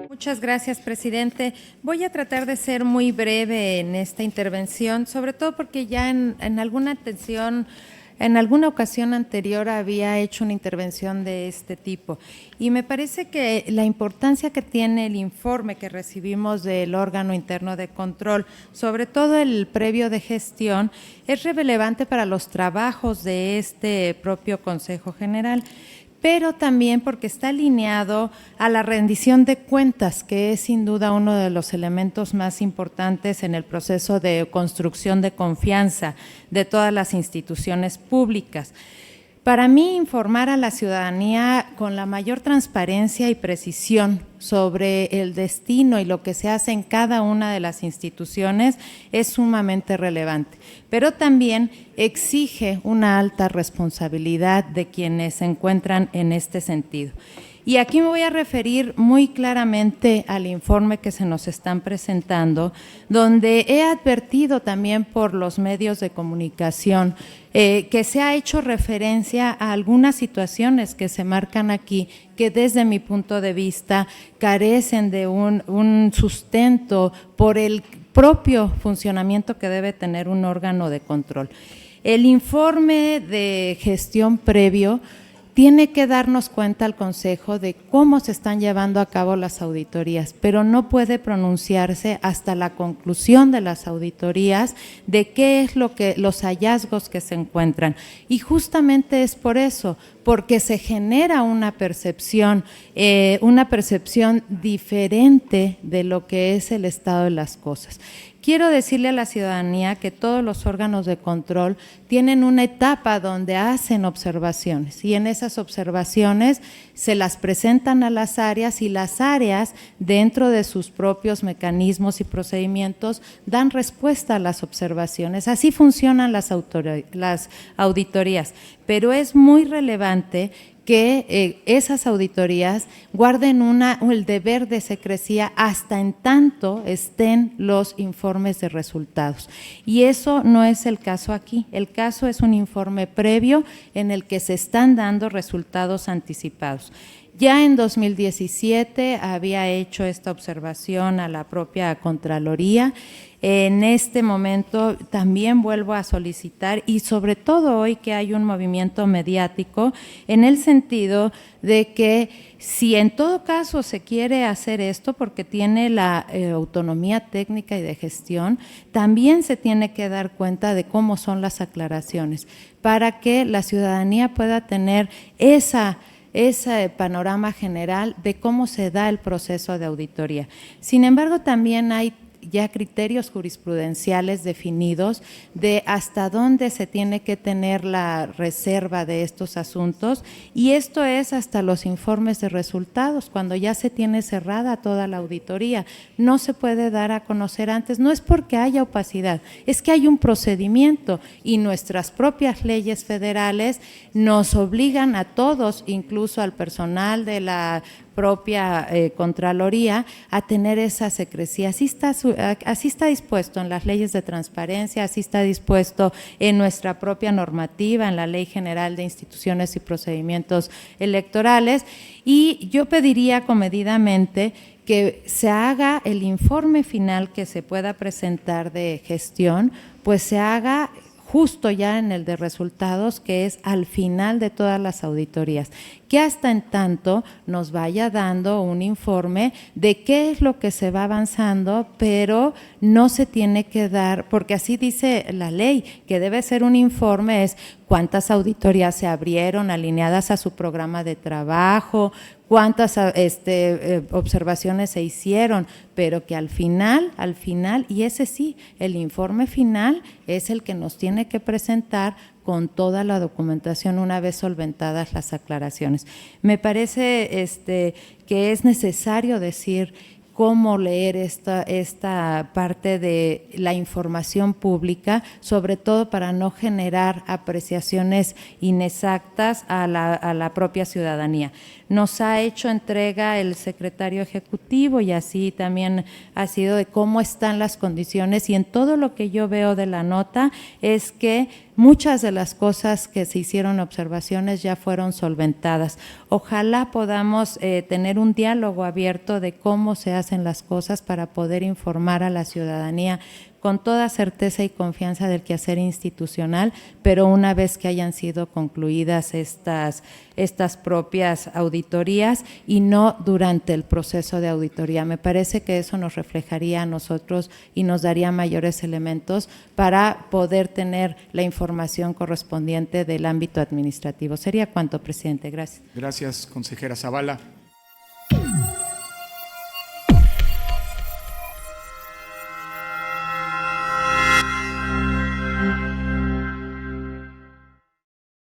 Muchas gracias, presidente. Voy a tratar de ser muy breve en esta intervención, sobre todo porque ya en alguna ocasión anterior había hecho una intervención de este tipo y me parece que la importancia que tiene el informe que recibimos del órgano interno de control, sobre todo el previo de gestión, es relevante para los trabajos de este propio Consejo General, pero también porque está alineado a la rendición de cuentas, que es sin duda uno de los elementos más importantes en el proceso de construcción de confianza de todas las instituciones públicas. Para mí, informar a la ciudadanía con la mayor transparencia y precisión sobre el destino y lo que se hace en cada una de las instituciones es sumamente relevante, pero también exige una alta responsabilidad de quienes se encuentran en este sentido. Y aquí me voy a referir muy claramente al informe que se nos están presentando, donde he advertido también por los medios de comunicación que se ha hecho referencia a algunas situaciones que se marcan aquí, que desde mi punto de vista carecen de un sustento por el propio funcionamiento que debe tener un órgano de control. El informe de gestión previo tiene que darnos cuenta al Consejo de cómo se están llevando a cabo las auditorías, pero no puede pronunciarse hasta la conclusión de las auditorías de qué es los hallazgos que se encuentran. Y justamente es por eso, porque se genera una percepción diferente de lo que es el estado de las cosas. Quiero decirle a la ciudadanía que todos los órganos de control tienen una etapa donde hacen observaciones y en esas observaciones se las presentan a las áreas y las áreas dentro de sus propios mecanismos y procedimientos dan respuesta a las observaciones. Así funcionan las auditorías, pero es muy relevante que esas auditorías guarden el deber de secrecía hasta en tanto estén los informes de resultados. Y eso no es el caso aquí. El caso es un informe previo en el que se están dando resultados anticipados. Ya en 2017 había hecho esta observación a la propia Contraloría. En este momento también vuelvo a solicitar y sobre todo hoy que hay un movimiento mediático en el sentido de que si en todo caso se quiere hacer esto porque tiene la autonomía técnica y de gestión, también se tiene que dar cuenta de cómo son las aclaraciones para que la ciudadanía pueda tener ese panorama general de cómo se da el proceso de auditoría. Sin embargo, también hay ya criterios jurisprudenciales definidos de hasta dónde se tiene que tener la reserva de estos asuntos y esto es hasta los informes de resultados, cuando ya se tiene cerrada toda la auditoría. No se puede dar a conocer antes, no es porque haya opacidad, es que hay un procedimiento y nuestras propias leyes federales nos obligan a todos, incluso al personal de la propia Contraloría, a tener esa secrecía. Así está dispuesto en las leyes de transparencia, así está dispuesto en nuestra propia normativa, en la Ley General de Instituciones y Procedimientos Electorales, y yo pediría comedidamente que se haga el informe final que se pueda presentar de gestión, pues se haga justo ya en el de resultados, que es al final de todas las auditorías, que hasta en tanto nos vaya dando un informe de qué es lo que se va avanzando, pero no se tiene que dar, porque así dice la ley, que debe ser un informe, es cuántas auditorías se abrieron alineadas a su programa de trabajo, cuántas observaciones se hicieron, pero que al final, y ese sí, el informe final es el que nos tiene que presentar con toda la documentación una vez solventadas las aclaraciones. Me parece que es necesario decir cómo leer esta parte de la información pública, sobre todo para no generar apreciaciones inexactas a la propia ciudadanía. Nos ha hecho entrega el secretario ejecutivo y así también ha sido de cómo están las condiciones y en todo lo que yo veo de la nota es que muchas de las cosas que se hicieron observaciones ya fueron solventadas. Ojalá podamos tener un diálogo abierto de cómo se hacen las cosas para poder informar a la ciudadanía con toda certeza y confianza del quehacer institucional, pero una vez que hayan sido concluidas estas propias auditorías y no durante el proceso de auditoría. Me parece que eso nos reflejaría a nosotros y nos daría mayores elementos para poder tener la información correspondiente del ámbito administrativo. Sería cuanto, presidente. Gracias. Gracias, consejera Zavala.